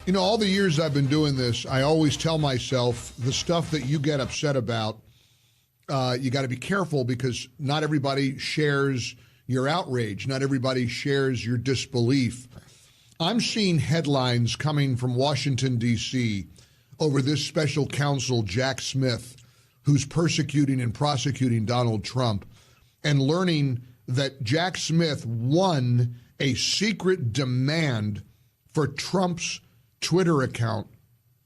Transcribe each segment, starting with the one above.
You know, all the years I've been doing this, I always tell myself the stuff that you get upset about, you got to be careful because not everybody shares your outrage. Not everybody shares your disbelief. I'm seeing headlines coming from Washington, D.C. over this special counsel, Jack Smith, who's persecuting and prosecuting Donald Trump, and learning that Jack Smith won a secret demand for Trump's Twitter account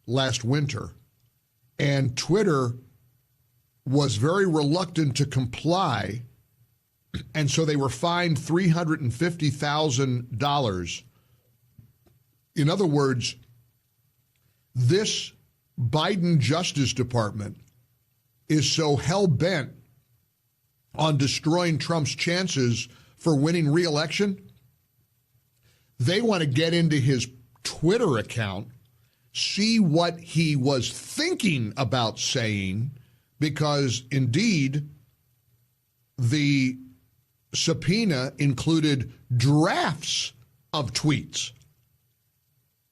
last winter. And Twitter was very reluctant to comply, and so they were fined $350,000. In other words, this Biden Justice Department is so hell-bent on destroying Trump's chances for winning re-election, they want to get into his Twitter account, see what he was thinking about saying, because indeed the subpoena included drafts of tweets.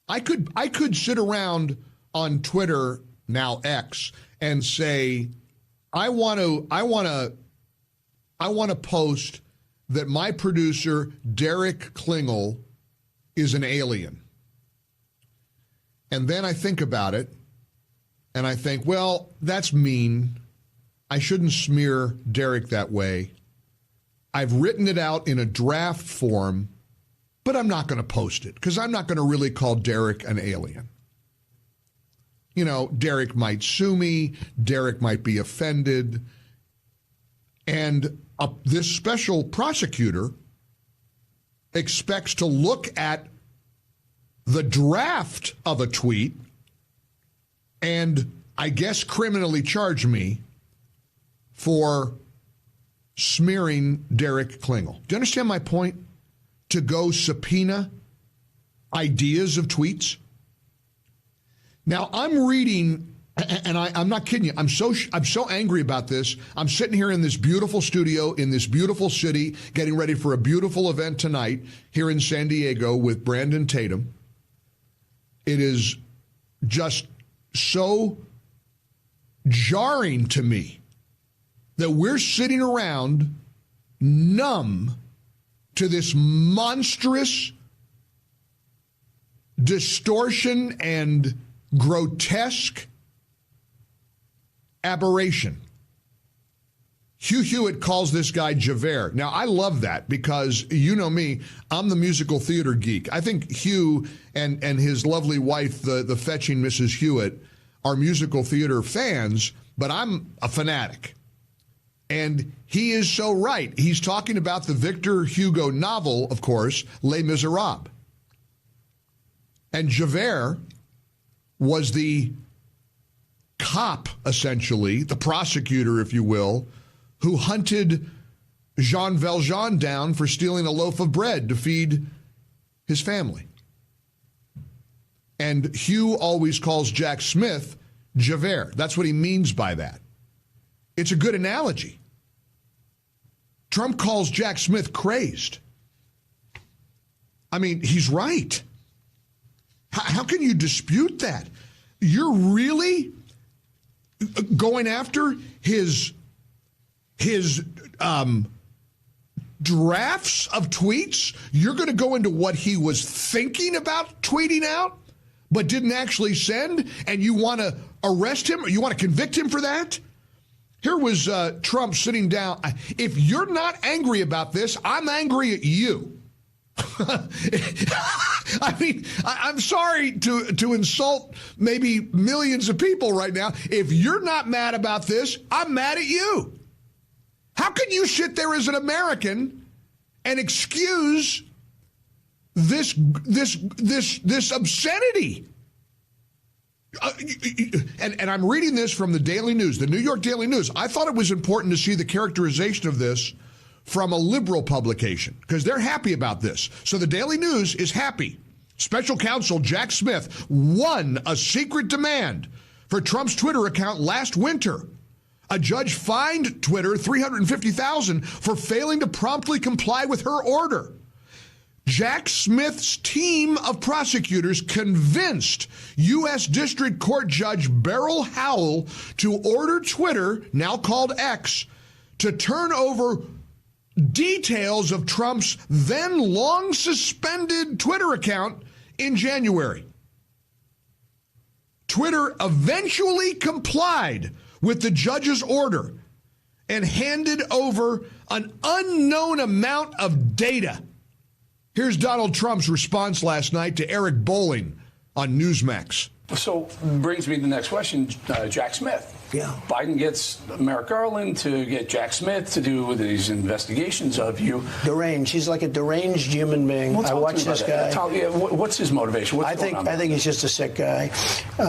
I could sit around on Twitter, now X, and say, I want to post that my producer Derek Klingel is an alien. And then I think about it, and I think, well, that's mean. I shouldn't smear Derek that way. I've written it out in a draft form, but I'm not going to post it because I'm not going to really call Derek an alien. You know, Derek might sue me. Derek might be offended. And this special prosecutor expects to look at the draft of a tweet and, I guess, criminally charge me for smearing Derek Klingel. Do you understand my point? To go subpoena ideas of tweets. Now, I'm reading, and I'm not kidding you, I'm so angry about this. I'm sitting here in this beautiful studio in this beautiful city getting ready for a beautiful event tonight here in San Diego with Brandon Tatum. It is just so jarring to me that we're sitting around numb to this monstrous distortion and grotesque aberration. Hugh Hewitt calls this guy Javert. Now, I love that because, you know me, I'm the musical theater geek. I think Hugh and his lovely wife, the fetching Mrs. Hewitt, are musical theater fans, but I'm a fanatic. And he is so right. He's talking about the Victor Hugo novel, of course, Les Miserables. And Javert was the cop, essentially, the prosecutor, if you will, who hunted Jean Valjean down for stealing a loaf of bread to feed his family. And Hugh always calls Jack Smith Javert. That's what he means by that. It's a good analogy. Trump calls Jack Smith crazed. I mean, he's right. How can you dispute that? You're really going after his drafts of tweets? You're going to go into what he was thinking about tweeting out, but didn't actually send, and you want to arrest him, or you want to convict him for that? Here was Trump sitting down. If you're not angry about this, I'm angry at you. I mean, I'm sorry to insult maybe millions of people right now. If you're not mad about this, I'm mad at you. How can you sit there as an American and excuse this obscenity? And I'm reading this from the Daily News, the New York Daily News. I thought it was important to see the characterization of this from a liberal publication because they're happy about this. So the Daily News is happy. Special counsel Jack Smith won a secret demand for Trump's Twitter account last winter. A judge fined Twitter $350,000 for failing to promptly comply with her order. Jack Smith's team of prosecutors convinced U.S. District Court Judge Beryl Howell to order Twitter, now called X, to turn over details of Trump's then long suspended Twitter account in January. Twitter eventually complied with the judge's order and handed over an unknown amount of data. Here's Donald Trump's response last night to Eric Bolling on Newsmax. So brings me to the next question, Jack Smith. Yeah. Biden gets Merrick Garland to get Jack Smith to do these investigations of you. Deranged. He's like a deranged human being. Well, I watch this guy. What's his motivation? I think he's just a sick guy.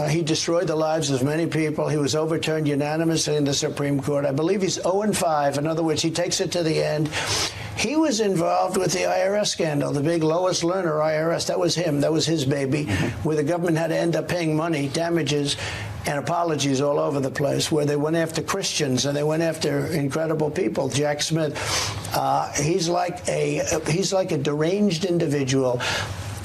He destroyed the lives of many people. He was overturned unanimously in the Supreme Court. I believe he's 0-5. In other words, he takes it to the end. He was involved with the IRS scandal, the big Lois Lerner IRS. That was him. That was his baby, where the government had to end up paying money, damages, and apologies all over the place, where they went after Christians and they went after incredible people. Jack Smith, he's like a deranged individual.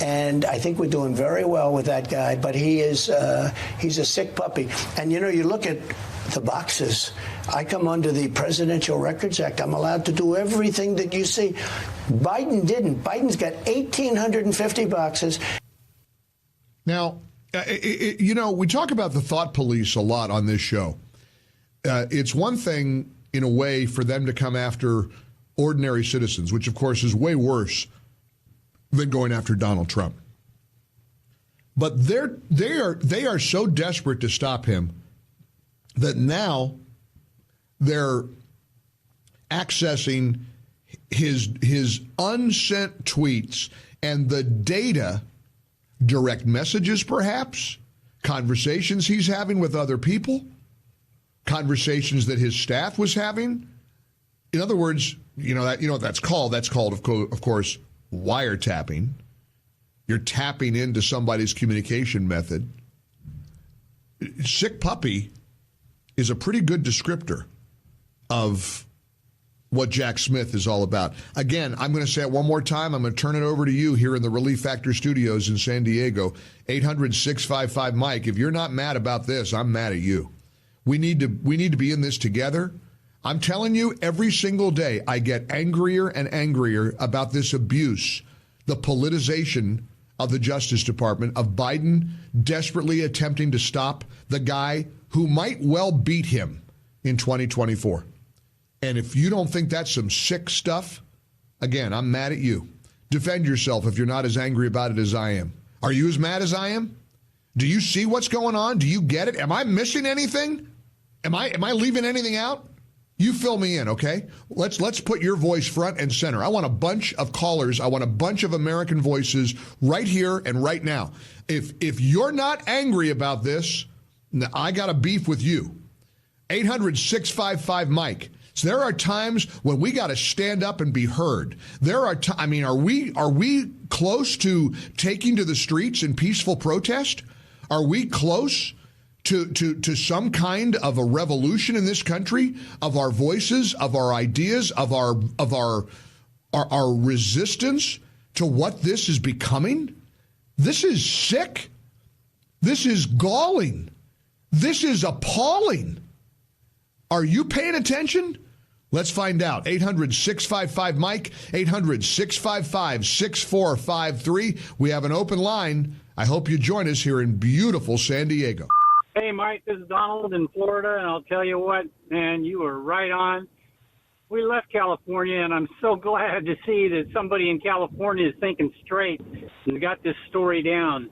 And I think we're doing very well with that guy, but he's a sick puppy. And, you know, you look at the boxes. I come under the Presidential Records Act. I'm allowed to do everything that you see. Biden didn't. Biden's got 1,850 boxes. Now, you know, we talk about the thought police a lot on this show. It's one thing, in a way, for them to come after ordinary citizens, which, of course, is way worse than going after Donald Trump. But they are so desperate to stop him that now they're accessing his unsent tweets and the data, direct messages perhaps, conversations he's having with other people, conversations that his staff was having. In other words, you know what that's called? That's called, of course, wiretapping. You're tapping into somebody's communication method. Sick puppy is a pretty good descriptor of what Jack Smith is all about. Again, I'm going to say it one more time. I'm going to turn it over to you here in the Relief Factor studios in San Diego. 800-655-MIKE. If you're not mad about this, I'm mad at you. We need to be in this together. I'm telling you, every single day I get angrier and angrier about this abuse, the politicization of the Justice Department, of Biden desperately attempting to stop the guy who might well beat him in 2024. And if you don't think that's some sick stuff, again, I'm mad at you. Defend yourself if you're not as angry about it as I am. Are you as mad as I am? Do you see what's going on? Do you get it? Am I missing anything? Am I leaving anything out? You fill me in, okay? Let's put your voice front and center. I want a bunch of callers. I want a bunch of American voices right here and right now. If you're not angry about this, I got a beef with you. 800-655-MIKE. So there are times when we got to stand up and be heard. There are are we close to taking to the streets in peaceful protest? Are we close to some kind of a revolution in this country, of our voices, of our ideas, of our resistance to what this is becoming? This is sick. This is galling. This is appalling. Are you paying attention? Let's find out. 800-655-MIKE, 800-655-6453. We have an open line. I hope you join us here in beautiful San Diego. Hey, Mike, this is Donald in Florida, and I'll tell you what, man, you were right on. We left California, and I'm so glad to see that somebody in California is thinking straight and got this story down.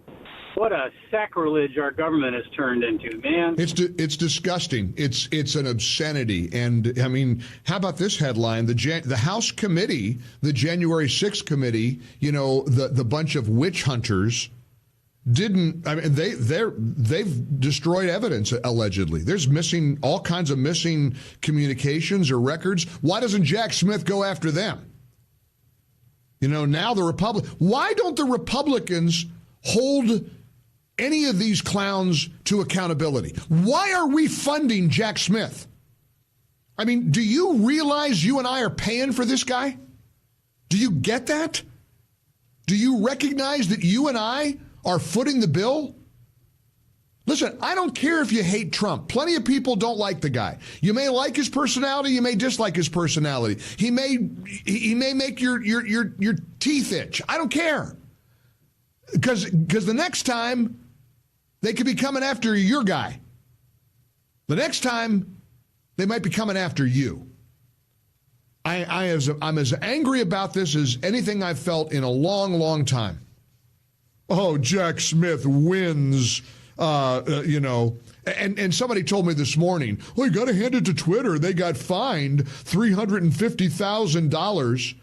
What a sacrilege our government has turned into, man. It's disgusting. It's an obscenity. And, I mean, how about this headline? The House committee, the January 6th committee, you know, the bunch of witch hunters didn't, I mean, they've destroyed evidence, allegedly. There's all kinds of missing communications or records. Why doesn't Jack Smith go after them? You know, now why don't the Republicans hold any of these clowns to accountability? Why are we funding Jack Smith? I mean, do you realize you and I are paying for this guy? Do you get that? Do you recognize that you and I are footing the bill? Listen, I don't care if you hate Trump. Plenty of people don't like the guy. You may like his personality. You may dislike his personality. He may make your teeth itch. I don't care. Because the next time they could be coming after your guy. The next time they might be coming after you. I'm as angry about this as anything I've felt in a long, long time. Oh, Jack Smith wins. And somebody told me this morning, well, you got to hand it to Twitter. They got fined $350,000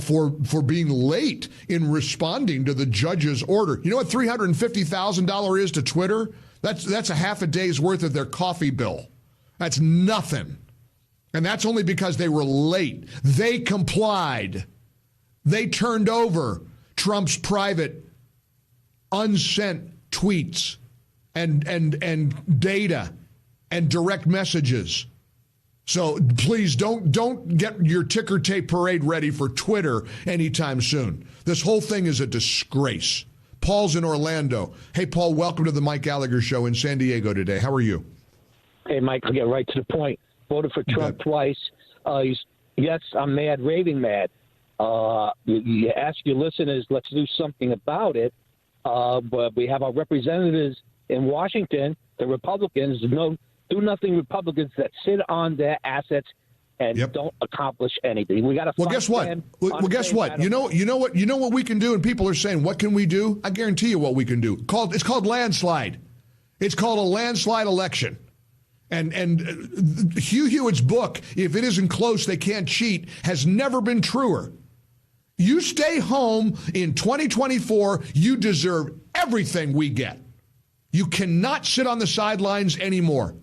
for being late in responding to the judge's order. You know what $350,000 is to Twitter? That's a half a day's worth of their coffee bill. That's nothing. And that's only because they were late. They complied. They turned over Trump's private, unsent tweets and data and direct messages. So please don't get your ticker tape parade ready for Twitter anytime soon. This whole thing is a disgrace. Paul's in Orlando. Hey, Paul, welcome to the Mike Gallagher Show in San Diego today. How are you? Hey, Mike, I'll get right to the point. Voted for Trump twice. Yes, I'm mad, raving mad. You ask your listeners, let's do something about it. But we have our representatives in Washington, the Republicans, do-nothing Republicans that sit on their assets and don't accomplish anything. We got to. Well, guess what? Guess what? You know what we can do. And people are saying, "What can we do?" I guarantee you, what we can do. It's called landslide. It's called a landslide election. And Hugh Hewitt's book, "If it isn't close, they can't cheat," has never been truer. You stay home in 2024. You deserve everything we get. You cannot sit on the sidelines anymore.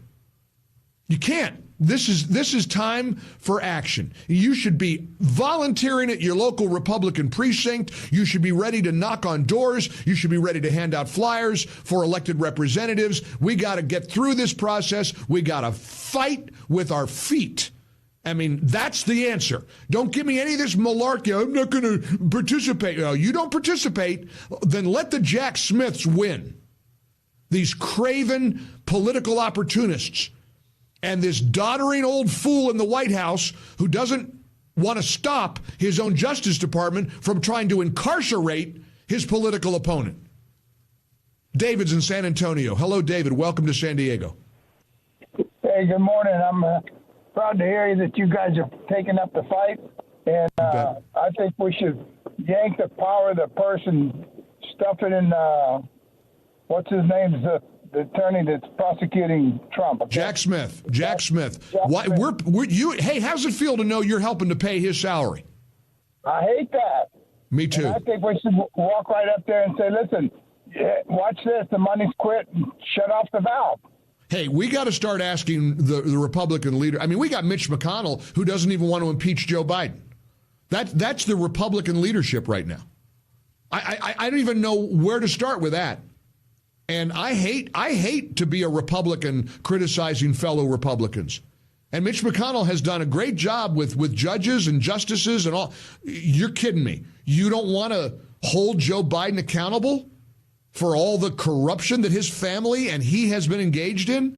You can't. This is time for action. You should be volunteering at your local Republican precinct. You should be ready to knock on doors. You should be ready to hand out flyers for elected representatives. We got to get through this process. We got to fight with our feet. I mean, that's the answer. Don't give me any of this malarkey. I'm not going to participate. No, you don't participate, then let the Jack Smiths win. These craven political opportunists and this doddering old fool in the White House who doesn't want to stop his own Justice Department from trying to incarcerate his political opponent. David's in San Antonio. Hello, David. Welcome to San Diego. Hey, good morning. I'm proud to hear that you guys are taking up the fight. And I think we should yank the power of the person stuffing in, what's his name? The attorney that's prosecuting Trump. Okay? Jack Smith. Why, hey, how's it feel to know you're helping to pay his salary? I hate that. Me too. And I think we should walk right up there and say, listen, watch this. The money's quit. And shut off the valve. Hey, we got to start asking the Republican leader. I mean, we got Mitch McConnell, who doesn't even want to impeach Joe Biden. That's the Republican leadership right now. I don't even know where to start with that. And I hate to be a Republican criticizing fellow Republicans. And Mitch McConnell has done a great job with judges and justices and all. You're kidding me. You don't want to hold Joe Biden accountable for all the corruption that his family and he has been engaged in?